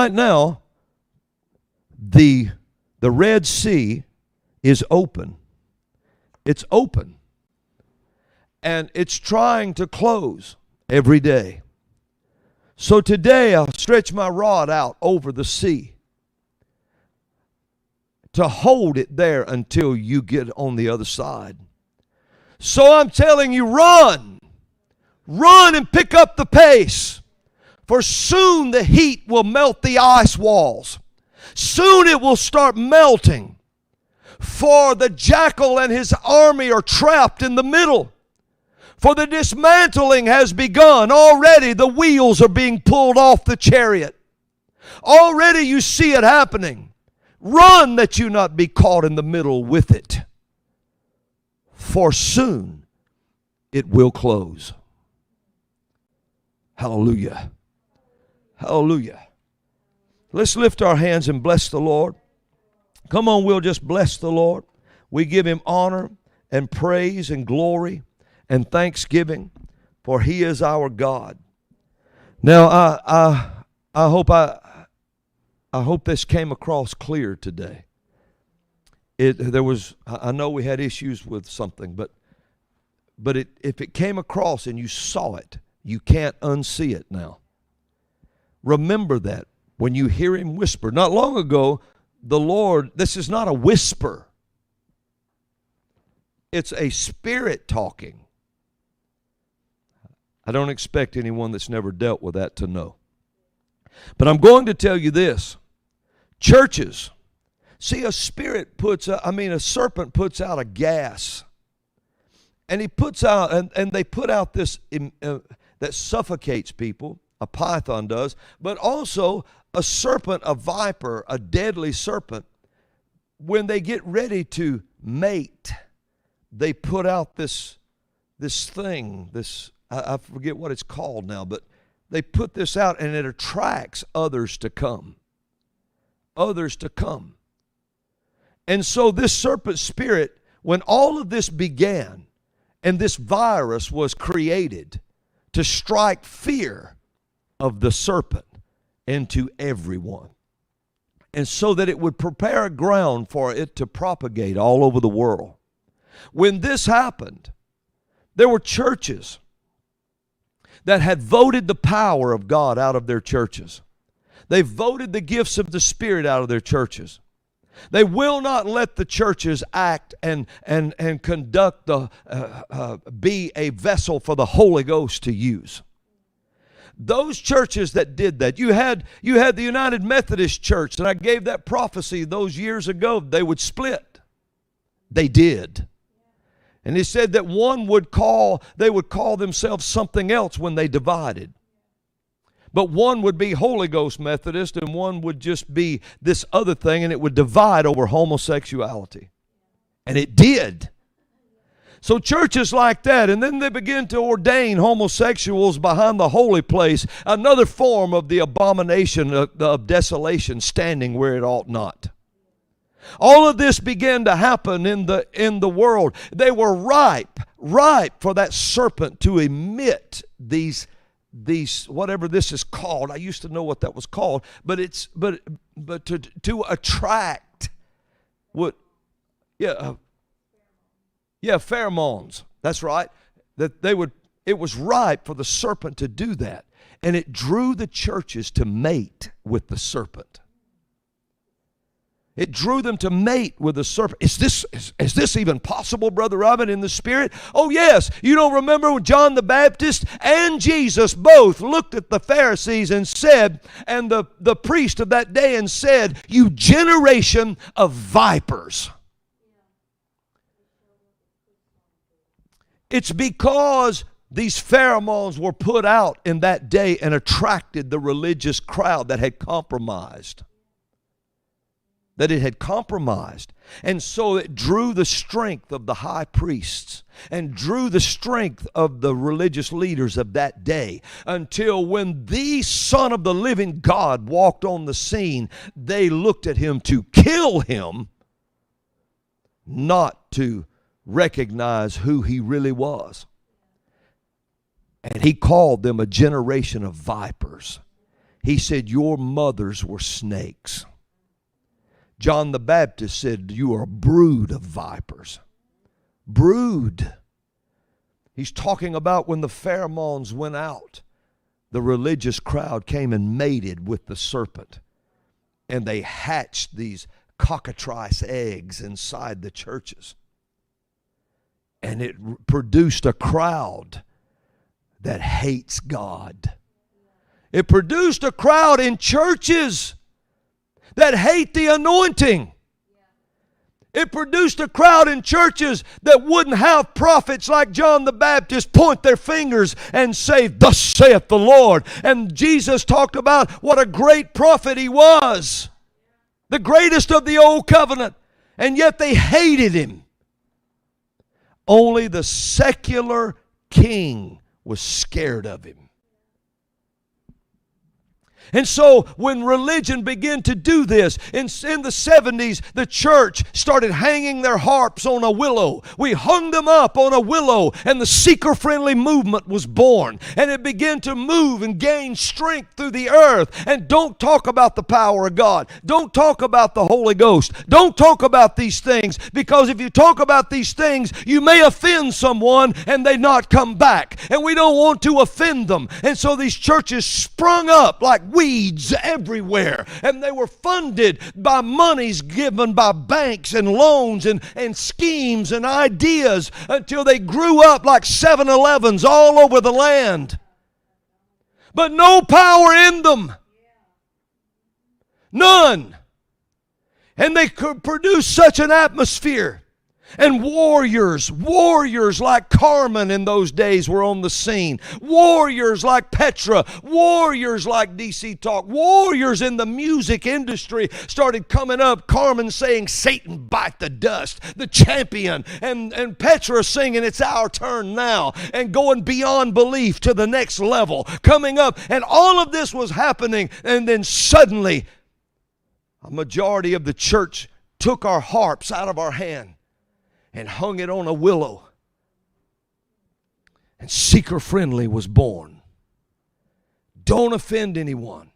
Right now, the Red Sea is open. It's open. And it's trying to close every day. So today I'll stretch my rod out over the sea to hold it there until you get on the other side. So I'm telling you, run. Run and pick up the pace. For soon the heat will melt the ice walls. Soon it will start melting. For the jackal and his army are trapped in the middle. For the dismantling has begun. Already the wheels are being pulled off the chariot. Already you see it happening. Run that you not be caught in the middle with it. For soon it will close. Hallelujah. Hallelujah. Let's lift our hands and bless the Lord. Come on, we'll just bless the Lord. We give Him honor and praise and glory and thanksgiving, for He is our God. Now, I hope this came across clear today. I know we had issues with something, but if it came across and you saw it, you can't unsee it now. Remember that when you hear Him whisper. Not long ago, the Lord, this is not a whisper. It's a spirit talking. I don't expect anyone that's never dealt with that to know. But I'm going to tell you this. Churches, see, a serpent puts out a gas. And he puts out, and they put out this that suffocates people. A python does. But also a serpent, a viper, a deadly serpent. When they get ready to mate, they put out this thing, I forget what it's called now, but they put this out and it attracts others to come. Others to come. And so this serpent spirit, when all of this began and this virus was created to strike fear of the serpent into everyone, and so that it would prepare a ground for it to propagate all over the world. When this happened, there were churches that had voted the power of God out of their churches. They voted the gifts of the Spirit out of their churches. They will not let the churches act and conduct be a vessel for the Holy Ghost to use. Those churches that did that, you had the United Methodist Church, and I gave that prophecy those years ago, they would split. They did. And he said that they would call themselves something else when they divided. But one would be Holy Ghost Methodist and one would just be this other thing, and it would divide over homosexuality. And it did. So churches like that, and then they begin to ordain homosexuals behind the holy place, another form of the abomination of desolation, standing where it ought not. All of this began to happen in the world. They were ripe for that serpent to emit these whatever this is called. I used to know what that was called, but to attract what pheromones. That's right. It was ripe for the serpent to do that. And it drew the churches to mate with the serpent. It drew them to mate with the serpent. Is this even possible, Brother Robin, in the Spirit? Oh, yes. You don't remember when John the Baptist and Jesus both looked at the Pharisees and said, and the priest of that day, and said, "You generation of vipers." It's because these pheromones were put out in that day and attracted the religious crowd that had compromised. And so it drew the strength of the high priests and drew the strength of the religious leaders of that day, until when the Son of the living God walked on the scene, they looked at him to kill him, not to recognize who he really was. And he called them a generation of vipers. He said, your mothers were snakes. John the Baptist said, you are a brood of vipers. Brood. He's talking about when the pheromones went out, the religious crowd came and mated with the serpent. And they hatched these cockatrice eggs inside the churches. And it produced a crowd that hates God. It produced a crowd in churches that hate the anointing. It produced a crowd in churches that wouldn't have prophets like John the Baptist point their fingers and say, thus saith the Lord. And Jesus talked about what a great prophet he was. The greatest of the old covenant. And yet they hated him. Only the secular king was scared of him. And so when religion began to do this, in the 70s, the church started hanging their harps on a willow. We hung them up on a willow, and the seeker-friendly movement was born. And it began to move and gain strength through the earth. And don't talk about the power of God. Don't talk about the Holy Ghost. Don't talk about these things, because if you talk about these things, you may offend someone and they not come back. And we don't want to offend them. And so these churches sprung up like weeds everywhere, and they were funded by monies given by banks and loans and schemes and ideas until they grew up like 7-Elevens all over the land. But no power in them. None. And they could produce such an atmosphere. And warriors like Carmen in those days were on the scene. Warriors like Petra, warriors like DC Talk, warriors in the music industry started coming up. Carmen saying, Satan bite the dust, the champion. And Petra singing, it's our turn now. And going beyond belief to the next level, coming up. And all of this was happening. And then suddenly, a majority of the church took our harps out of our hand and hung it on a willow. And seeker-friendly was born. Don't offend anyone.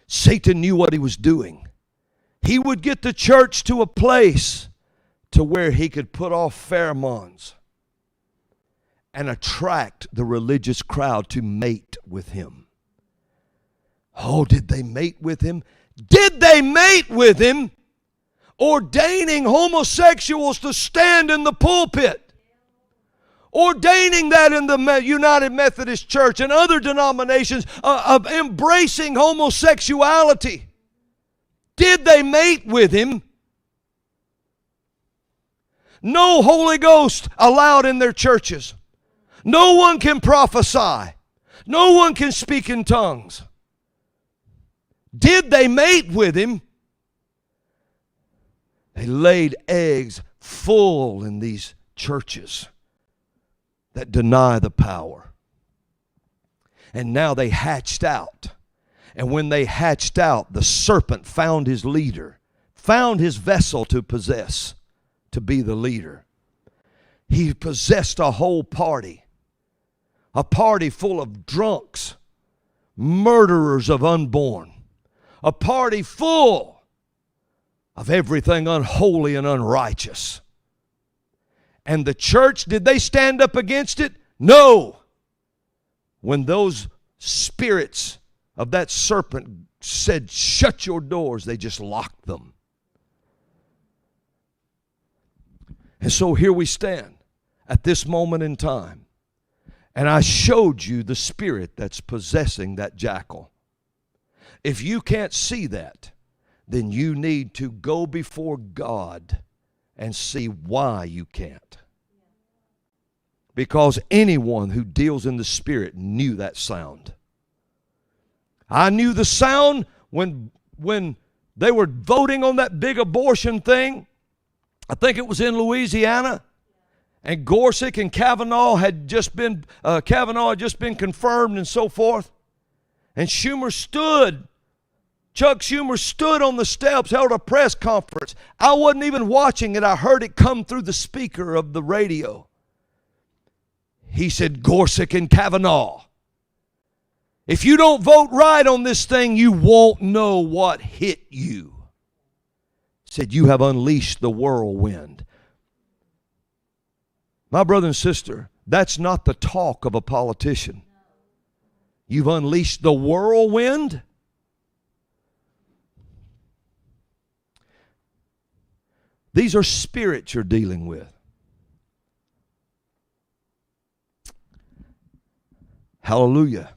Satan knew what he was doing. He would get the church to a place to where he could put off pheromones and attract the religious crowd to mate with him. Oh, did they mate with him? Did they mate with him? Ordaining homosexuals to stand in the pulpit. Ordaining that in the United Methodist Church and other denominations of embracing homosexuality. Did they mate with him? No Holy Ghost allowed in their churches. No one can prophesy. No one can speak in tongues. Did they mate with him? They laid eggs full in these churches that deny the power. And now they hatched out. And when they hatched out, the serpent found his leader, found his vessel to possess, to be the leader. He possessed a whole party. A party full of drunks, murderers of unborn. A party full of everything unholy and unrighteous. And the church, did they stand up against it? No. When those spirits of that serpent said, shut your doors, they just locked them. And so here we stand at this moment in time. And I showed you the spirit that's possessing that jackal. If you can't see that, then you need to go before God and see why you can't. Because anyone who deals in the Spirit knew that sound. I knew the sound when they were voting on that big abortion thing. I think it was in Louisiana. And Gorsuch and Kavanaugh had just been confirmed and so forth. And Chuck Schumer stood on the steps, held a press conference. I wasn't even watching it. I heard it come through the speaker of the radio. He said, Gorsuch and Kavanaugh, If you don't vote right on this thing, you won't know what hit you. Said, you have unleashed the whirlwind. My brother and sister, that's not the talk of a politician. You've unleashed the whirlwind. These are spirits you're dealing with. Hallelujah.